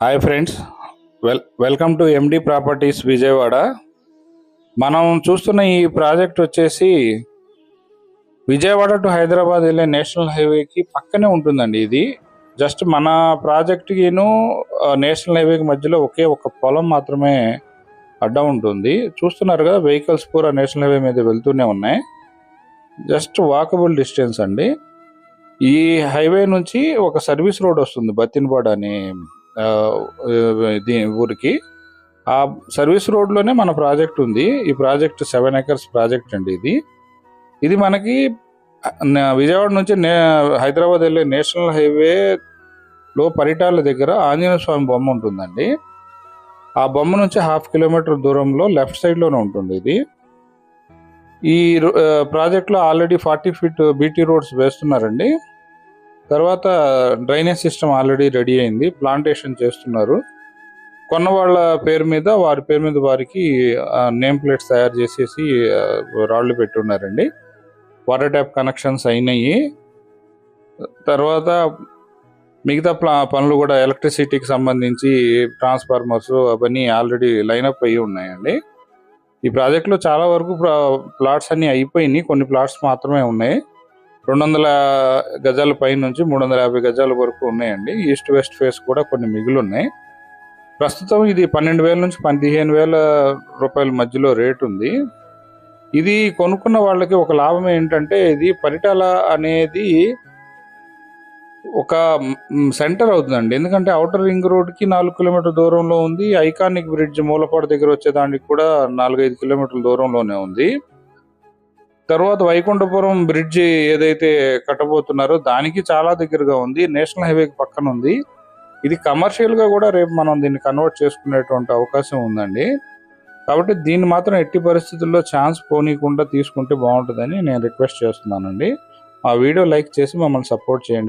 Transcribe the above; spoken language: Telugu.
Hi friends, welcome to MD properties Vijayawada. మనం చూస్తున్న ఈ ప్రాజెక్ట్ వచ్చేసి విజయవాడ టు హైదరాబాద్ వెళ్ళే నేషనల్ హైవేకి పక్కనే ఉంటుందండి. ఇది జస్ట్ మన ప్రాజెక్ట్కిను నేషనల్ హైవేకి మధ్యలో ఒకే ఒక పొలం మాత్రమే అడ్డం ఉంటుంది. చూస్తున్నారు కదా, వెహికల్స్ కూడా నేషనల్ హైవే మీద వెళ్తూనే ఉన్నాయి. జస్ట్ వాకబుల్ డిస్టెన్స్ అండి. ఈ హైవే నుంచి ఒక సర్వీస్ రోడ్ వస్తుంది బతిన్పాడ్ అనే ఊరికి. ఆ సర్వీస్ రోడ్లోనే మన ప్రాజెక్ట్ ఉంది. ఈ ప్రాజెక్ట్ 7 acres ప్రాజెక్ట్ అండి. ఇది మనకి విజయవాడ నుంచి హైదరాబాద్ వెళ్ళే నేషనల్ హైవేలో పరిటాల దగ్గర ఆంజనేయ స్వామి బొమ్మ ఉంటుందండి. ఆ బొమ్మ నుంచి 1/2 kilometer దూరంలో లెఫ్ట్ సైడ్లోనే ఉంటుంది ఇది. ఈ ప్రాజెక్ట్లో ఆల్రెడీ 40 feet బీటీ రోడ్స్ వేస్తున్నారండి. తర్వాత డ్రైనేజ్ సిస్టమ్ ఆల్రెడీ రెడీ అయింది, ప్లాంటేషన్ చేస్తున్నారు. కొన్న వాళ్ళ పేరు మీద వారికి నేమ్ ప్లేట్స్ తయారు చేసేసి రాళ్ళు పెట్టున్నారండి. వాటర్ ట్యాప్ కనెక్షన్స్ అయినాయి. తర్వాత మిగతా పనులు కూడా ఎలక్ట్రిసిటీకి సంబంధించి ట్రాన్స్ఫార్మర్స్ అవన్నీ ఆల్రెడీ లైనప్ అయ్యి ఉన్నాయండి. ఈ ప్రాజెక్ట్లో చాలా వరకు ప్లాట్స్ అన్నీ అయిపోయినాయి, కొన్ని ప్లాట్స్ మాత్రమే ఉన్నాయి. 200 గజాల పై నుంచి 350 గజాల వరకు ఉన్నాయండి. ఈస్ట్ వెస్ట్ ఫేస్ కూడా కొన్ని మిగిలి ఉన్నాయి. ప్రస్తుతం ఇది 12,000 నుంచి 15,000 రూపాయల మధ్యలో రేట్ ఉంది. ఇది కొనుక్కున్న వాళ్ళకి ఒక లాభం ఏంటంటే, ఇది పరిటాల అనేది ఒక సెంటర్ అవుతుందండి. ఎందుకంటే అవుటర్ రింగ్ రోడ్కి 4 kilometer దూరంలో ఉంది. ఐకానిక్ బ్రిడ్జ్ మూలపాడు దగ్గర వచ్చేదానికి కూడా 4-5 kilometer దూరంలోనే ఉంది. తర్వాత వైకుంఠపురం బ్రిడ్జ్ ఏదైతే కట్టబోతున్నారో దానికి చాలా దగ్గరగా ఉంది. నేషనల్ హైవేకి పక్కన ఉంది. ఇది కమర్షియల్గా కూడా రేపు మనం దీన్ని కన్వర్ట్ చేసుకునేటువంటి అవకాశం ఉందండి. కాబట్టి దీన్ని మాత్రం ఎట్టి పరిస్థితుల్లో ఛాన్స్ పోనీయకుండా తీసుకుంటే బాగుంటుందని నేను రిక్వెస్ట్ చేస్తున్నానండి. ఆ వీడియో లైక్ చేసి మమ్మల్ని సపోర్ట్ చేయండి.